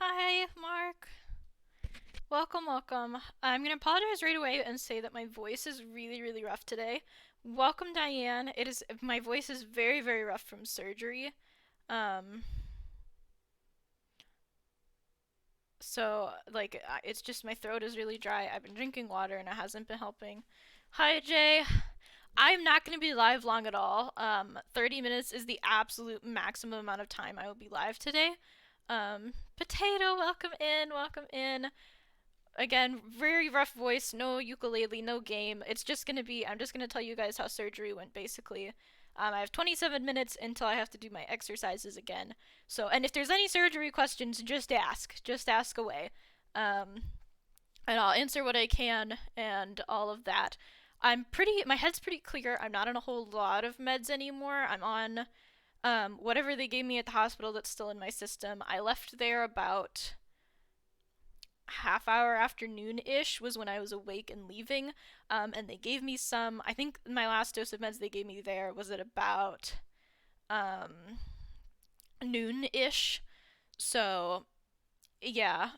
Hi, Mark. Welcome, welcome. I'm going to apologize right away and say that my voice is really, really rough today. Welcome, Diane. My voice is very, very rough from surgery. Um, it's just my throat is really dry. I've been drinking water and it hasn't been helping. Hi, Jay. I'm not going to be live long at all. 30 minutes is the absolute maximum amount of time I will be live today. Potato, welcome in, welcome in. Again, very rough voice, no ukulele, no game. I'm just gonna tell you guys how surgery went basically. I have 27 minutes until I have to do my exercises again. So, and if there's any surgery questions, just ask. Just ask away. Um, and I'll answer what I can and all of that. My head's pretty clear. I'm not on a whole lot of meds anymore. I'm on whatever they gave me at the hospital that's still in my system. I left there about half hour afternoon ish was when I was awake and leaving. And they gave me some. I think my last dose of meds they gave me there was at about um, noon ish. So yeah.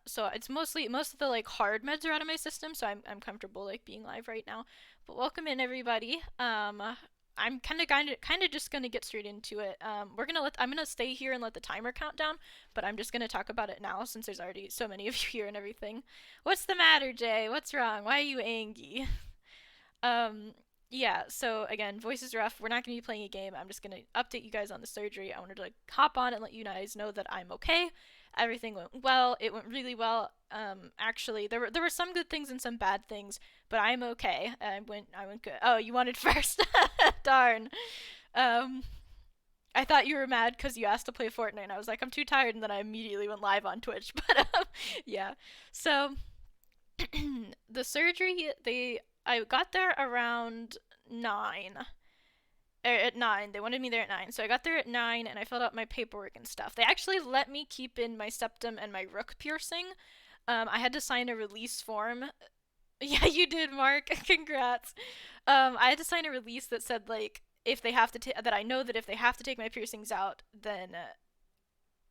So it's mostly most of the like hard meds are out of my system, so I'm comfortable like being live right now. But welcome in everybody. I'm kind of just gonna get straight into it. I'm gonna stay here and let the timer count down, but I'm just gonna talk about it now since there's already so many of you here and everything. What's the matter, Jay? What's wrong? Why are you angry? Um, yeah, so again, voice is rough. We're not going to be playing a game. I'm just going to update you guys on the surgery. I wanted to like, hop on and let you guys know that I'm okay. Everything went well. It went really well. Actually, there were some good things and some bad things, but I'm okay. I went good. Oh, you wanted first? Darn. Um, I thought you were mad because you asked to play Fortnite. And I was like, I'm too tired, and then I immediately went live on Twitch. But yeah, so the surgery they I got there around 9. At 9. They wanted me there at 9. So I got there at 9 and I filled out my paperwork and stuff. They actually let me keep in my septum and my rook piercing. I had to sign a release form. Yeah, you did, Mark. Congrats. I had to sign a release that said like if they have to that I know that if they have to take my piercings out, then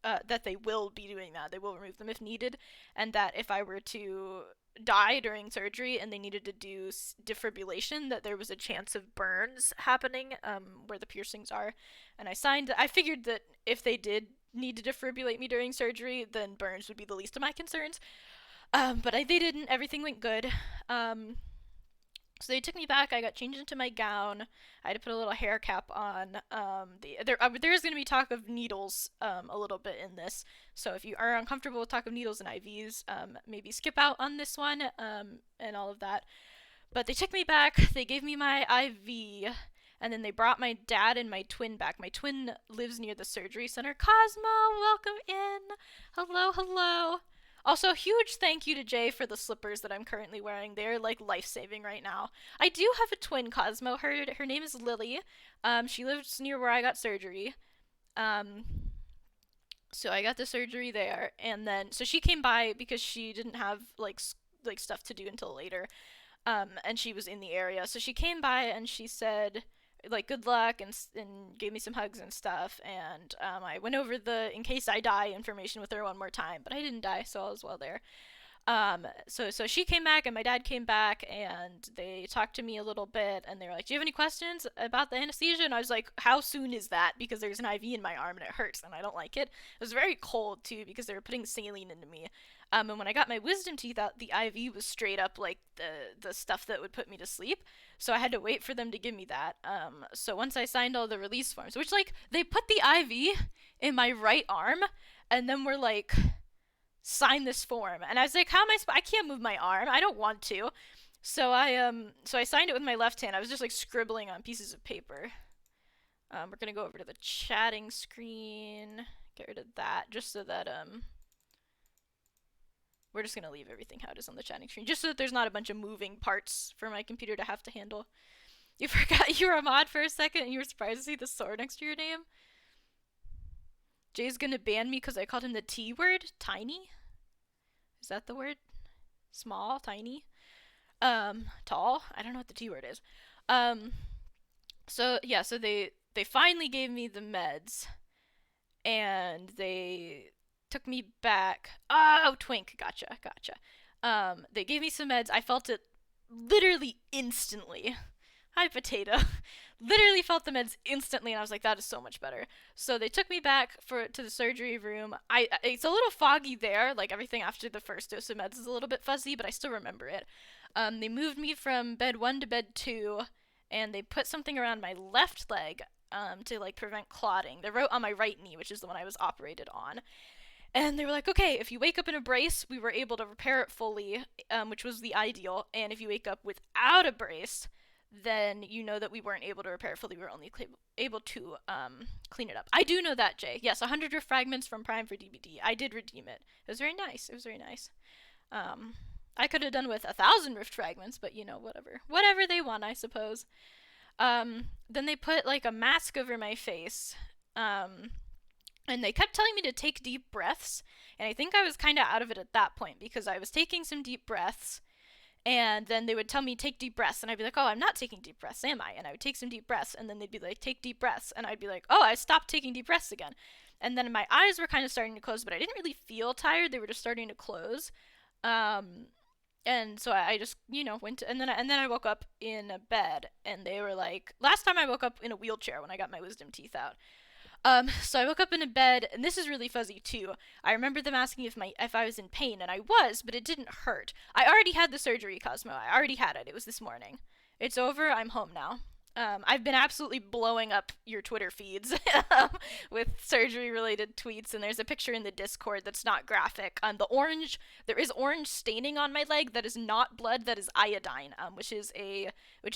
that they will be doing that. They will remove them if needed, and that if I were to die during surgery and they needed to do defibrillation, that there was a chance of burns happening where the piercings are. And I signed. I figured that if they did need to defibrillate me during surgery, then burns would be the least of my concerns. They didn't. Everything went good. So they took me back. I got changed into my gown. I had to put a little hair cap on. There's going to be talk of needles a little bit in this. So if you are uncomfortable with talk of needles and IVs, maybe skip out on this one and all of that. But they took me back. They gave me my IV. And then they brought my dad and my twin back. My twin lives near the surgery center. Cosmo, welcome in. Hello, hello. Also, huge thank you to Jay for the slippers that I'm currently wearing. They're like life saving right now. I do have a twin, Cosmo. Her name is Lily. She lives near where I got surgery. Um, so I got the surgery there, and then so she came by because she didn't have like stuff to do until later. And she was in the area, so she came by and she said like good luck and gave me some hugs and stuff. And I went over the in case I die information with her one more time, but I didn't die, so all was well there. So she came back and my dad came back and they talked to me a little bit and they were like, "Do you have any questions about the anesthesia?" And I was like, "How soon is that?" Because there's an IV in my arm and it hurts and I don't like it. It was very cold too because they were putting saline into me. And when I got my wisdom teeth out, the IV was straight up like the stuff that would put me to sleep. So I had to wait for them to give me that. So once I signed all the release forms, which like they put the IV in my right arm and then were like sign this form. And I was like, how am I can't move my arm. I don't want to. So I signed it with my left hand. I was just like scribbling on pieces of paper. We're going to go over to the chatting screen. Get rid of that just so that we're just going to leave everything how it is on the chatting screen just so that there's not a bunch of moving parts for my computer to have to handle. You forgot you were a mod for a second and you were surprised to see the sword next to your name? Jay's gonna ban me because I called him the T word? Tiny? Is that the word? Small? Tiny? Tall? I don't know what the T word is. Um, so yeah, so they finally gave me the meds and they took me back. Oh, Twink. Gotcha. They gave me some meds. I felt it literally instantly. Hi, Potato. Literally felt the meds instantly, and I was like, that is so much better. So they took me back to the surgery room. It's a little foggy there, like everything after the first dose of meds is a little bit fuzzy, but I still remember it. They moved me from bed 1 to bed 2, and they put something around my left leg to like prevent clotting. They wrote on my right knee, which is the one I was operated on. And they were like, okay, if you wake up in a brace, we were able to repair it fully, which was the ideal. And if you wake up without a brace, then you know that we weren't able to repair it fully. We were only able to clean it up. I do know that, Jay. Yes, 100 rift fragments from Prime for DBD. I did redeem it. It was very nice. I could have done with 1,000 rift fragments, but whatever. Whatever they want, I suppose. Then they put like a mask over my face. And they kept telling me to take deep breaths, and I think I was kind of out of it at that point because I was taking some deep breaths, and then they would tell me take deep breaths, and I'd be like, oh, I'm not taking deep breaths, am I? And I would take some deep breaths, and then they'd be like, take deep breaths, and I'd be like, oh, I stopped taking deep breaths again. And then my eyes were kind of starting to close, but I didn't really feel tired. They were just starting to close. And so I just, went to, and then I woke up in a bed, and they were like, last time I woke up in a wheelchair when I got my wisdom teeth out. So I woke up in a bed, and this is really fuzzy too. I remember them asking if I was in pain, and I was, but it didn't hurt. I already had the surgery, Cosmo. I already had it. It was this morning. It's over. I'm home now. I've been absolutely blowing up your Twitter feeds with surgery-related tweets, and there's a picture in the Discord that's not graphic. There is orange staining on my leg that is not blood, that is iodine, which is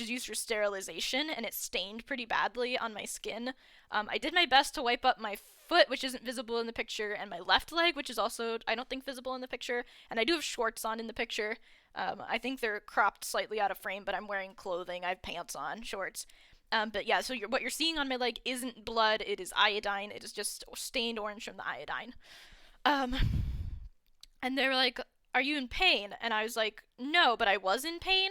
used for sterilization, and it stained pretty badly on my skin. I did my best to wipe up my foot, which isn't visible in the picture, and my left leg, which is also, I don't think, visible in the picture, and I do have shorts on in the picture. I think they're cropped slightly out of frame, but I'm wearing clothing. I have pants on, shorts. But yeah, so what you're seeing on my leg isn't blood. It is iodine. It is just stained orange from the iodine. And they were like, are you in pain? And I was like, no, but I was in pain.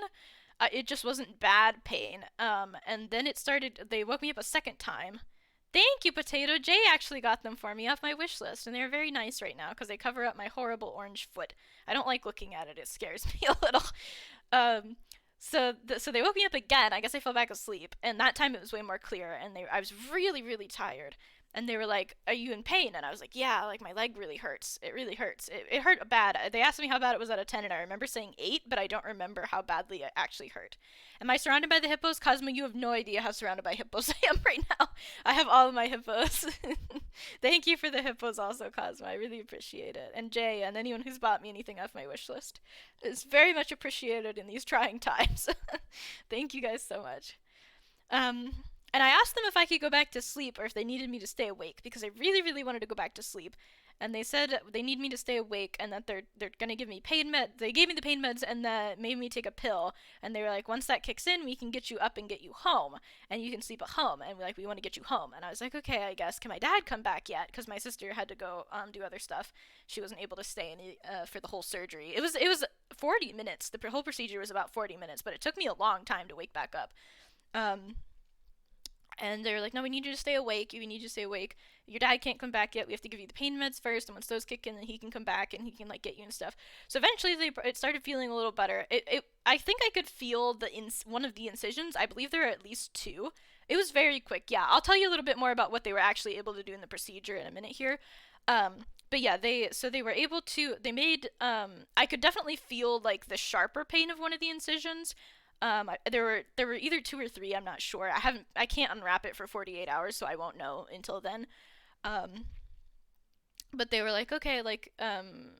It just wasn't bad pain. And then they woke me up a second time. Thank you, Potato. Jay actually got them for me off my wish list, and they're very nice right now because they cover up my horrible orange foot. I don't like looking at it. It scares me a little. So they woke me up again. I guess I fell back asleep, and that time it was way more clear, and I was really, really tired. And they were like, are you in pain? And I was like, yeah, like my leg really hurts. It really hurts. It hurt bad. They asked me how bad it was out of 10, and I remember saying 8, but I don't remember how badly it actually hurt. Am I surrounded by the hippos? Cosmo, you have no idea how surrounded by hippos I am right now. I have all of my hippos. Thank you for the hippos also, Cosmo. I really appreciate it. And Jay, and anyone who's bought me anything off my wish list. It's very much appreciated in these trying times. Thank you guys so much. And I asked them if I could go back to sleep or if they needed me to stay awake because I really, really wanted to go back to sleep. And they said they need me to stay awake and that they're going to give me pain meds. They gave me the pain meds and that made me take a pill. And they were like, once that kicks in, we can get you up and get you home. And you can sleep at home. And we want to get you home. And I was like, okay, I guess. Can my dad come back yet? Because my sister had to go do other stuff. She wasn't able to stay for the whole surgery. It was 40 minutes. The whole procedure was about 40 minutes. But it took me a long time to wake back up. And they were like, no, we need you to stay awake. We need you to stay awake. Your dad can't come back yet. We have to give you the pain meds first. And once those kick in, then he can come back and he can, get you and stuff. So eventually it started feeling a little better. I think I could feel one of the incisions. I believe there are at least 2. It was very quick. Yeah, I'll tell you a little bit more about what they were actually able to do in the procedure in a minute here. But yeah, they were able to, they made, I could definitely feel, the sharper pain of one of the incisions. There were either 2 or 3, I'm not sure. I can't unwrap it for 48 hours, so I won't know until then. But they were like, okay, and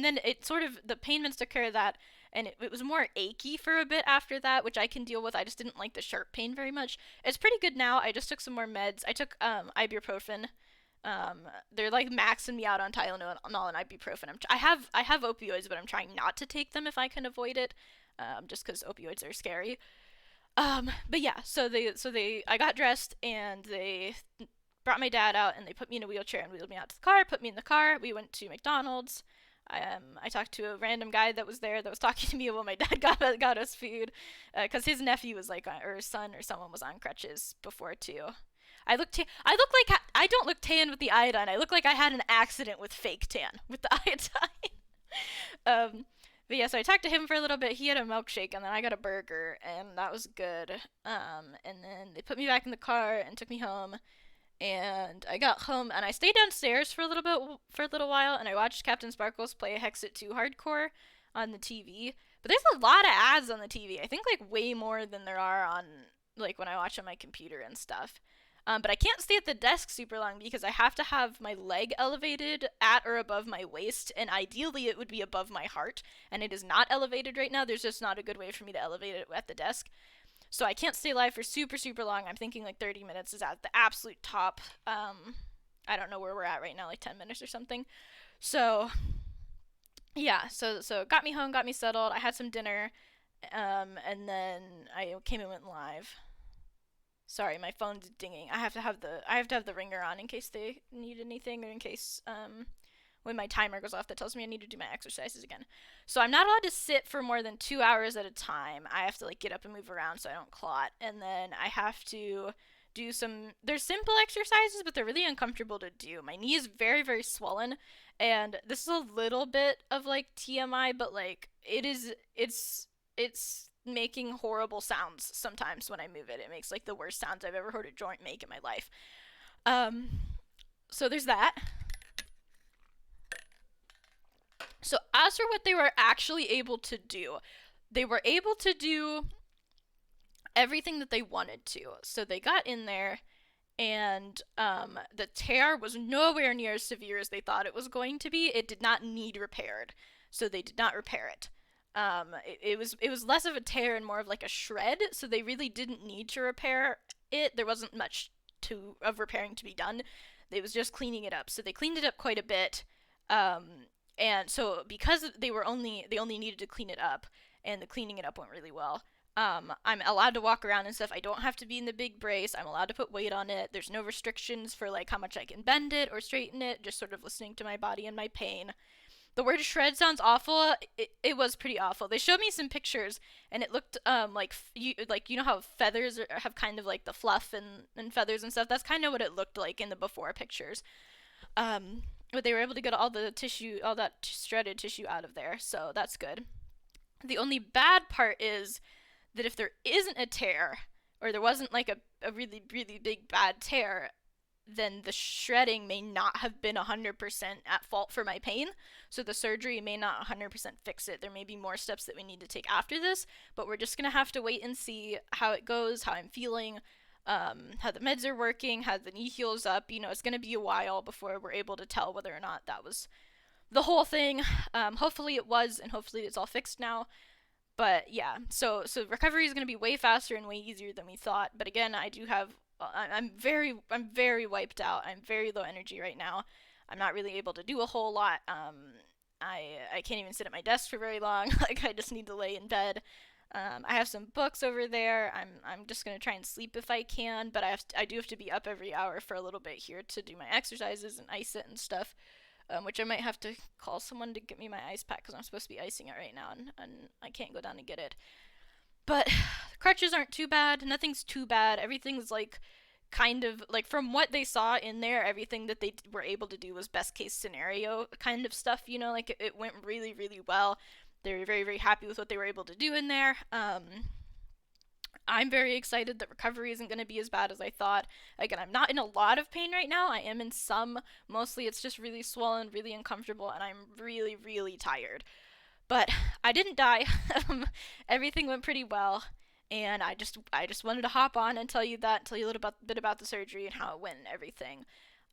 then it sort of, the pain meds took care of that, and it was more achy for a bit after that, which I can deal with. I just didn't like the sharp pain very much. It's pretty good now. I just took some more meds. I took, ibuprofen. They're maxing me out on Tylenol and ibuprofen. I have opioids, but I'm trying not to take them if I can avoid it. Just because opioids are scary. But yeah, I got dressed and they brought my dad out and they put me in a wheelchair and wheeled me out to the car, put me in the car. We went to McDonald's. I talked to a random guy that was there that was talking to me while my dad got us food, because his nephew was or his son or someone was on crutches before too. I look like I don't look tan with the iodine. I look like I had an accident with fake tan with the iodine. um, but yeah, so I talked to him for a little bit. He had a milkshake, and then I got a burger, and that was good. And then they put me back in the car and took me home. And I got home, and I stayed downstairs for a little bit, for a little while, and I watched Captain Sparkles play Hexit 2 Hardcore on the TV. But there's a lot of ads on the TV. I think like way more than there are on like when I watch on my computer and stuff. But I can't stay at the desk super long because I have to have my leg elevated at or above my waist, and ideally it would be above my heart, and it is not elevated right now. There's just not a good way for me to elevate it at the desk. So I can't stay live for super, super long. I'm thinking like 30 minutes is at the absolute top. I don't know where we're at right now, like 10 minutes or something. So yeah, so it got me home, got me settled. I had some dinner, and then I came and went live. Sorry, my phone's dinging. I have to have the ringer on in case they need anything, or in case when my timer goes off that tells me I need to do my exercises again. So I'm not allowed to sit for more than 2 hours at a time. I have to like get up and move around so I don't clot, and then I have to do some. They're simple exercises, but they're really uncomfortable to do. My knee is very, very swollen, and this is a little bit of like TMI, but like it's making horrible sounds sometimes when I move it. It makes like the worst sounds I've ever heard a joint make in my life. Um, so there's that. So as for what they were actually able to do, they were able to do everything that they wanted to. So they got in there, and the tear was nowhere near as severe as they thought it was going to be. It did not need repaired, so they did not repair it. It was less of a tear and more of like a shred, so they really didn't need to repair it. There wasn't much of repairing to be done. It was just cleaning it up. So they cleaned it up quite a bit. And so because they only needed to clean it up, and the cleaning it up went really well. I'm allowed to walk around and stuff. I don't have to be in the big brace. I'm allowed to put weight on it. There's no restrictions for like how much I can bend it or straighten it. Just sort of listening to my body and my pain. The word shred sounds awful. It was pretty awful. They showed me some pictures, and it looked like you know how feathers have kind of like the fluff and feathers and stuff. That's kind of what it looked like in the before pictures. But they were able to get all the tissue, all that shredded tissue out of there, so that's good. The only bad part is that if there isn't a tear, or there wasn't like a really, really big bad tear, then the shredding may not have been 100% at fault for my pain. So the surgery may not 100% fix it. There may be more steps that we need to take after this, but we're just going to have to wait and see how it goes, how I'm feeling, how the meds are working, how the knee heals up. It's going to be a while before we're able to tell whether or not that was the whole thing. Hopefully it was, and hopefully it's all fixed now. But yeah, so recovery is going to be way faster and way easier than we thought. But again, I'm very wiped out. I'm very low energy right now. I'm not really able to do a whole lot. I can't even sit at my desk for very long. Like I just need to lay in bed. I have some books over there. I'm just gonna try and sleep if I can, but I do have to be up every hour for a little bit here to do my exercises and ice it and stuff. Which I might have to call someone to get me my ice pack because I'm supposed to be icing it right now, and I can't go down and get it. But crutches aren't too bad. Nothing's too bad. Everything's like kind of like from what they saw in there, everything that they were able to do was best case scenario kind of stuff. Like it went really, really well. They were very, very happy with what they were able to do in there. I'm very excited that recovery isn't going to be as bad as I thought. Again, I'm not in a lot of pain right now. I am in some. Mostly it's just really swollen, really uncomfortable, and I'm really, really tired. But I didn't die. Everything went pretty well, and I just wanted to hop on and tell you a little bit about the surgery and how it went and everything.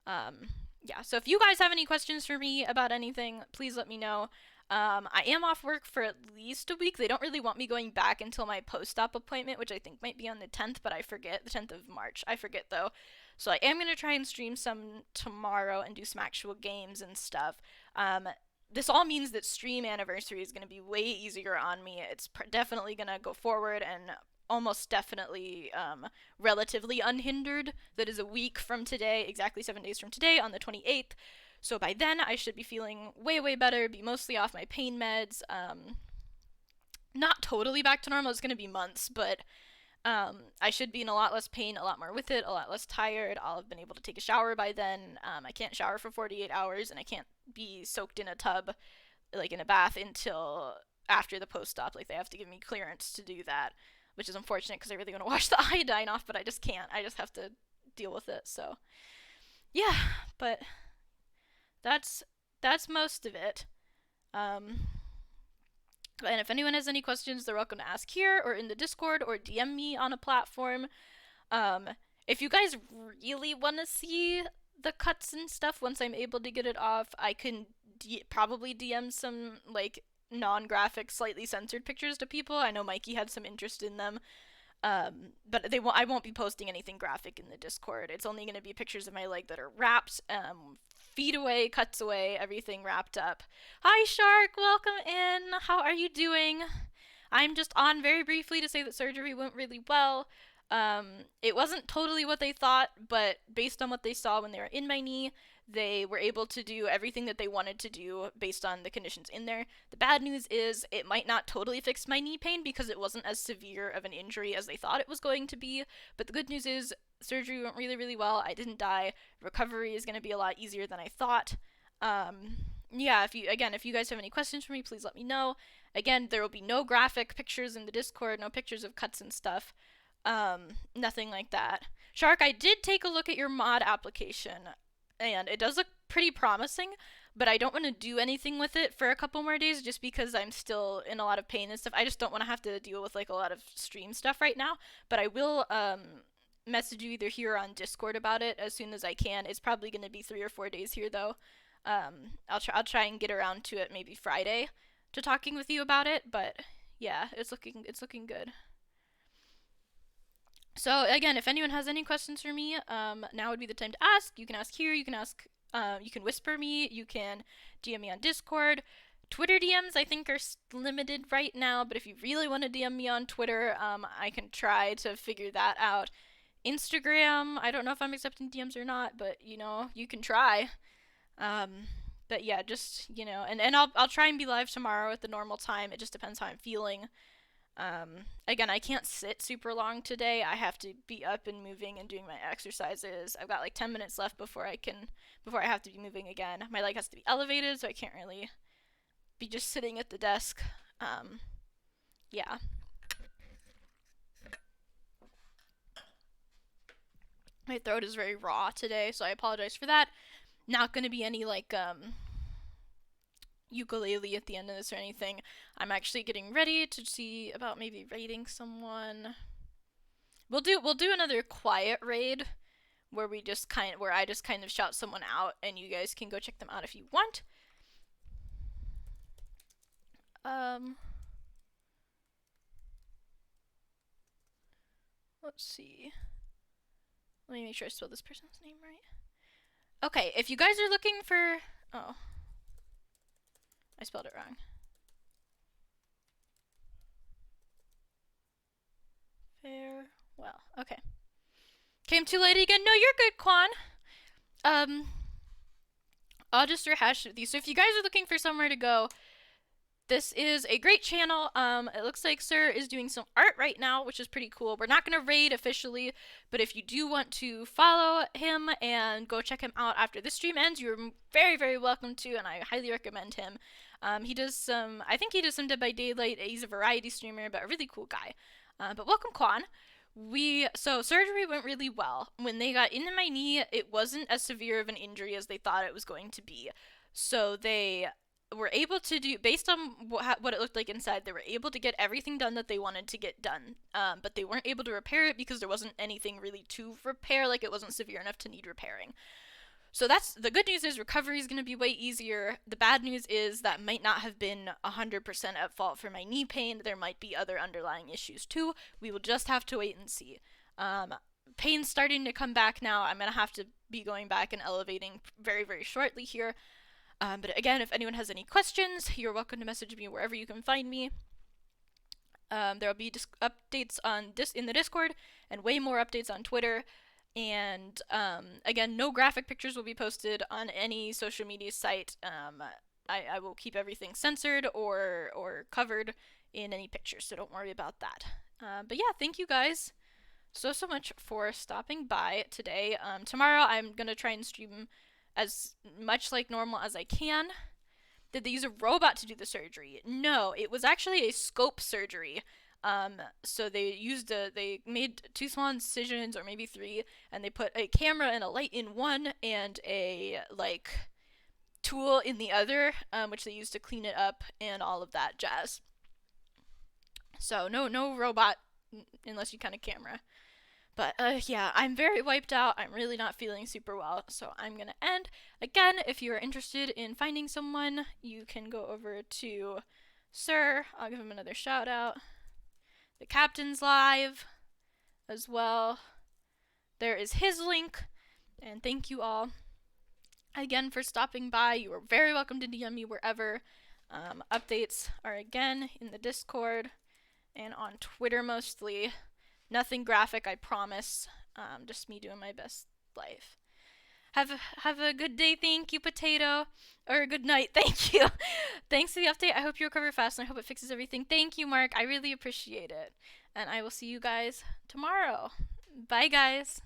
Yeah, so if you guys have any questions for me about anything, please let me know. I am off work for at least a week. They don't really want me going back until my post-op appointment, which I think might be on the 10th, but I forget. The 10th of March. I forget, though. So I am going to try and stream some tomorrow and do some actual games and stuff. This all means that stream anniversary is going to be way easier on me. It's definitely going to go forward and almost definitely relatively unhindered. That is a week from today, exactly 7 days from today, on the 28th. So by then, I should be feeling way, way better, be mostly off my pain meds. Not totally back to normal. It's going to be months, but I should be in a lot less pain, a lot more with it, a lot less tired. I'll have been able to take a shower by then. I can't shower for 48 hours, and I can't be soaked in a tub, like in a bath, until after the post-op. Like, they have to give me clearance to do that, which is unfortunate because I really want to wash the iodine off, but I just can't. I just have to deal with it. So, yeah, but that's that's most of it. Um, and if anyone has any questions, they're welcome to ask here or in the Discord or DM me on a platform. Um, if you guys really want to see the cuts and stuff once I'm able to get it off, I can probably DM some like non-graphic, slightly censored pictures to people. I know Mikey had some interest in them. But I won't be posting anything graphic in the Discord. It's only going to be pictures of my leg that are wrapped, feet away, cuts away, everything wrapped up. Hi, Shark. Welcome in. How are you doing? I'm just on very briefly to say that surgery went really well. It wasn't totally what they thought, but based on what they saw when they were in my knee, they were able to do everything that they wanted to do based on the conditions in there. The bad news is it might not totally fix my knee pain because it wasn't as severe of an injury as they thought it was going to be. But the good news is surgery went really, really well. I didn't die. Recovery is going to be a lot easier than I thought. Yeah, if you guys have any questions for me, please let me know. Again, there will be no graphic pictures in the Discord, no pictures of cuts and stuff. Nothing like that. Shark, I did take a look at your mod application, and it does look pretty promising, but I don't want to do anything with it for a couple more days just because I'm still in a lot of pain and stuff. I just don't want to have to deal with like a lot of stream stuff right now, but I will message you either here or on Discord about it as soon as I can. It's probably going to be 3 or 4 days here though. I'll try and get around to it maybe Friday to talking with you about it, but yeah, it's looking good. So again, if anyone has any questions for me, now would be the time to ask. You can ask here. You can ask. You can whisper me. You can DM me on Discord. Twitter DMs I think are limited right now, but if you really want to DM me on Twitter, I can try to figure that out. Instagram, I don't know if I'm accepting DMs or not, but you can try. But yeah, just and I'll try and be live tomorrow at the normal time. It just depends how I'm feeling. Again, I can't sit super long today. I have to be up and moving and doing my exercises. I've got like 10 minutes left before I have to be moving again. My leg has to be elevated, so I can't really be just sitting at the desk. Yeah. My throat is very raw today, so I apologize for that. Not gonna be any like ukulele at the end of this or anything. I'm actually getting ready to see about maybe raiding someone. We'll do another quiet raid where I just kind of shout someone out and you guys can go check them out if you want. Let's see. Let me make sure I spelled this person's name right. Okay, if you guys are looking for I spelled it wrong. Farewell. Okay. Came too late again. No, you're good, Quan. I'll just rehash with you. So if you guys are looking for somewhere to go, this is a great channel. It looks like Sir is doing some art right now, which is pretty cool. We're not going to raid officially, but if you do want to follow him and go check him out after this stream ends, you're very, very welcome to, and I highly recommend him. He does some, I think he does some Dead by Daylight. He's a variety streamer, but a really cool guy. But welcome, Quan. So surgery went really well. When they got into my knee, it wasn't as severe of an injury as they thought it was going to be. So they were able to do, based on what it looked like inside, they were able to get everything done that they wanted to get done. But they weren't able to repair it because there wasn't anything really to repair, like it wasn't severe enough to need repairing. So that's the good news is recovery is going to be way easier. The bad news is that might not have been 100% at fault for my knee pain. There might be other underlying issues too. We will just have to wait and see. Pain's starting to come back now. I'm going to have to be going back and elevating very, very shortly here. But again, if anyone has any questions, you're welcome to message me wherever you can find me. There will be updates on in the Discord and way more updates on Twitter. And again, no graphic pictures will be posted on any social media site. I will keep everything censored or covered in any pictures, so don't worry about that. But yeah, thank you guys so much for stopping by today. Tomorrow I'm gonna try and stream as much like normal as I can. Did they use a robot to do the surgery? No, it was actually a scope surgery. So they made 2 small incisions, or maybe 3, and they put a camera and a light in one and a like tool in the other, which they used to clean it up and all of that jazz. So no robot unless you count a camera. But yeah, I'm very wiped out. I'm really not feeling super well, so I'm gonna end. Again, if you are interested in finding someone, you can go over to Sir. I'll give him another shout out. The Captain's Live as well. There is his link, and thank you all again for stopping by. You are very welcome to DM me wherever. Updates are again in the Discord and on Twitter mostly. Nothing graphic, I promise. Just me doing my best life. Have a good day, thank you, Potato. Or a good night, thank you. Thanks for the update. I hope you recover fast, and I hope it fixes everything. Thank you, Mark. I really appreciate it. And I will see you guys tomorrow. Bye, guys.